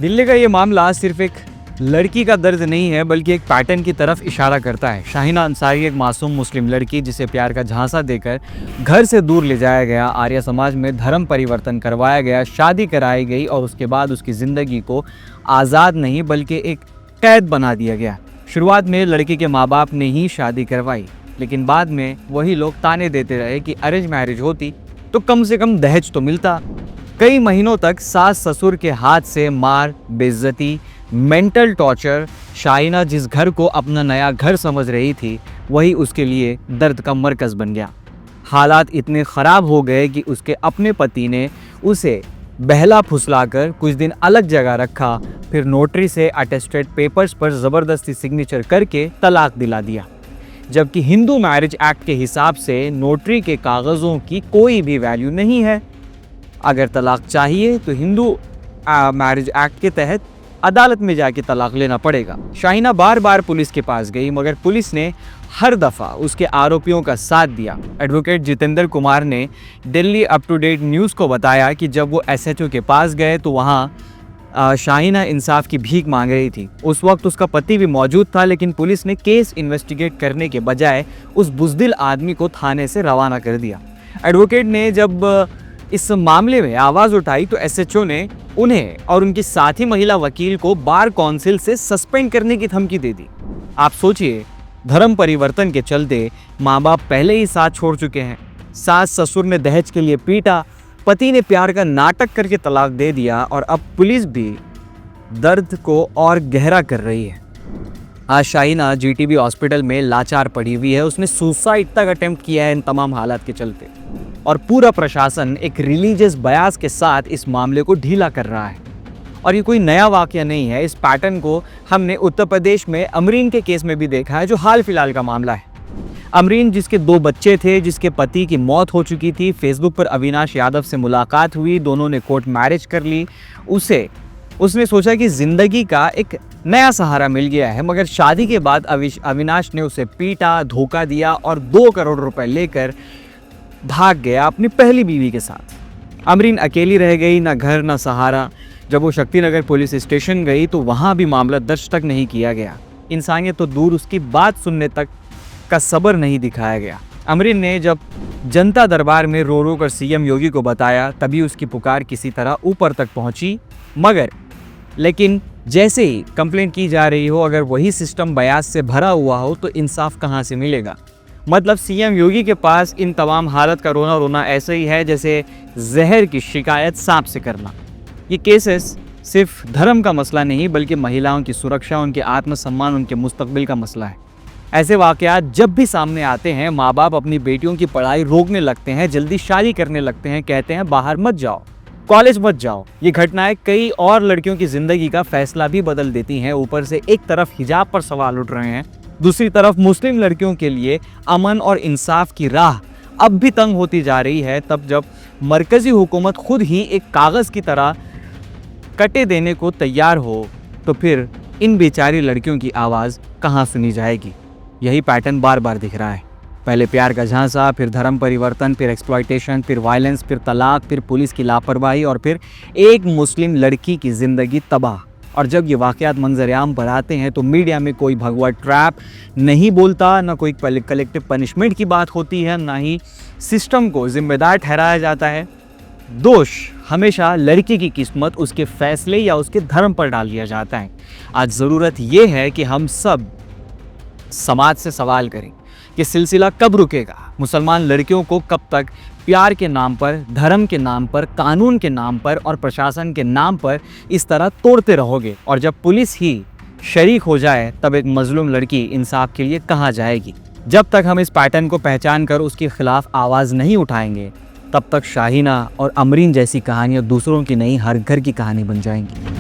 दिल्ली का ये मामला सिर्फ एक लड़की का दर्द नहीं है बल्कि एक पैटर्न की तरफ इशारा करता है। शाहीना अंसारी एक मासूम मुस्लिम लड़की जिसे प्यार का झांसा देकर घर से दूर ले जाया गया, आर्य समाज में धर्म परिवर्तन करवाया गया, शादी कराई गई और उसके बाद उसकी ज़िंदगी को आज़ाद नहीं बल्कि एक कैद बना दिया गया। शुरुआत में लड़की के माँ बाप ने ही शादी करवाई, लेकिन बाद में वही लोग ताने देते रहे कि अरेंज मैरिज होती तो कम से कम दहेज तो मिलता। कई महीनों तक सास ससुर के हाथ से मार, बेइज्जती, मेंटल टॉर्चर। शाहीना जिस घर को अपना नया घर समझ रही थी वही उसके लिए दर्द का मरकज़ बन गया। हालात इतने ख़राब हो गए कि उसके अपने पति ने उसे बहला फुसलाकर कुछ दिन अलग जगह रखा, फिर नोटरी से अटेस्टेड पेपर्स पर ज़बरदस्ती सिग्नेचर करके तलाक दिला दिया। जबकि हिंदू मैरिज एक्ट के हिसाब से नोटरी के कागज़ों की कोई भी वैल्यू नहीं है। अगर तलाक चाहिए तो हिंदू मैरिज एक्ट के तहत अदालत में जाके तलाक लेना पड़ेगा। शाहीना बार बार पुलिस के पास गई मगर पुलिस ने हर दफ़ा उसके आरोपियों का साथ दिया। एडवोकेट जितेंद्र कुमार ने Delhi up to date news को बताया कि जब वो एसएचओ के पास गए तो वहाँ शाहीना इंसाफ की भीख मांग रही थी। उस वक्त उसका पति भी मौजूद था, लेकिन पुलिस ने केस इन्वेस्टिगेट करने के बजाय उस बुज़दिल आदमी को थाने से रवाना कर दिया। एडवोकेट ने जब इस मामले में आवाज़ उठाई तो एसएचओ ने उन्हें और उनकी साथी महिला वकील को बार काउंसिल से सस्पेंड करने की धमकी दे दी। आप सोचिए, धर्म परिवर्तन के चलते माँ बाप पहले ही साथ छोड़ चुके हैं, सास ससुर ने दहेज के लिए पीटा, पति ने प्यार का नाटक करके तलाक दे दिया और अब पुलिस भी दर्द को और गहरा कर रही है। आज शाहीना जीटीबी हॉस्पिटल में लाचार पड़ी हुई है। उसने सुसाइड तक अटेम्प्ट किया है इन तमाम हालात के चलते, और पूरा प्रशासन एक रिलीजियस बयास के साथ इस मामले को ढीला कर रहा है। और ये कोई नया वाकया नहीं है। इस पैटर्न को हमने उत्तर प्रदेश में अमरीन के केस में भी देखा है, जो हाल फिलहाल का मामला है। अमरीन जिसके 2 बच्चे थे, जिसके पति की मौत हो चुकी थी, फेसबुक पर अविनाश यादव से मुलाकात हुई, दोनों ने कोर्ट मैरिज कर ली। उसने सोचा कि ज़िंदगी का एक नया सहारा मिल गया है, मगर शादी के बाद अविनाश ने उसे पीटा, धोखा दिया और 2 करोड़ रुपए लेकर भाग गया अपनी पहली बीवी के साथ। अमरीन अकेली रह गई, ना घर ना सहारा। जब वो शक्तिनगर पुलिस स्टेशन गई तो वहाँ भी मामला दर्ज तक नहीं किया गया। इंसानियत तो दूर, उसकी बात सुनने तक का सब्र नहीं दिखाया गया। अमरीन ने जब जनता दरबार में रो रो कर सीएम योगी को बताया, तभी उसकी पुकार किसी तरह ऊपर तक पहुँची। लेकिन जैसे ही कंप्लेंट की जा रही हो, अगर वही सिस्टम बयास से भरा हुआ हो तो इंसाफ कहाँ से मिलेगा। मतलब सीएम योगी के पास इन तमाम हालत का रोना ऐसा ही है जैसे जहर की शिकायत सांप से करना। ये केसेस सिर्फ धर्म का मसला नहीं बल्कि महिलाओं की सुरक्षा, उनके आत्मसम्मान, उनके मुस्तकबिल का मसला है। ऐसे वाक़यात जब भी सामने आते हैं, माँ बाप अपनी बेटियों की पढ़ाई रोकने लगते हैं, जल्दी शादी करने लगते हैं, कहते हैं बाहर मत जाओ, कॉलेज मत जाओ। ये घटनाएं कई और लड़कियों की ज़िंदगी का फैसला भी बदल देती हैं। ऊपर से एक तरफ हिजाब पर सवाल उठ रहे हैं, दूसरी तरफ मुस्लिम लड़कियों के लिए अमन और इंसाफ की राह अब भी तंग होती जा रही है। तब जब मरकज़ी हुकूमत खुद ही एक कागज़ की तरह कटे देने को तैयार हो तो फिर इन बेचारी लड़कियों की आवाज़ कहाँ सुनी जाएगी। यही पैटर्न बार बार दिख रहा है। पहले प्यार का झांसा, फिर धर्म परिवर्तन, फिर एक्सप्लॉयटेशन, फिर वायलेंस, फिर तलाक, फिर पुलिस की लापरवाही और फिर एक मुस्लिम लड़की की ज़िंदगी तबाह। और जब ये वाक़यात मंजर-ए-आम पर आते हैं तो मीडिया में कोई भगवा ट्रैप नहीं बोलता, ना कोई कलेक्टिव पनिशमेंट की बात होती है, ना ही सिस्टम को जिम्मेदार ठहराया जाता है। दोष हमेशा लड़की की किस्मत, उसके फैसले या उसके धर्म पर डाल दिया जाता है। आज ज़रूरत ये है कि हम सब समाज से सवाल करें कि सिलसिला कब रुकेगा। मुसलमान लड़कियों को कब तक प्यार के नाम पर, धर्म के नाम पर, कानून के नाम पर और प्रशासन के नाम पर इस तरह तोड़ते रहोगे। और जब पुलिस ही शरीक हो जाए तब एक मजलूम लड़की इंसाफ के लिए कहाँ जाएगी। जब तक हम इस पैटर्न को पहचान कर उसके खिलाफ आवाज़ नहीं उठाएंगे तब तक शाहीना और अमरीन जैसी कहानियाँ दूसरों की नहीं, हर घर की कहानी बन जाएंगी।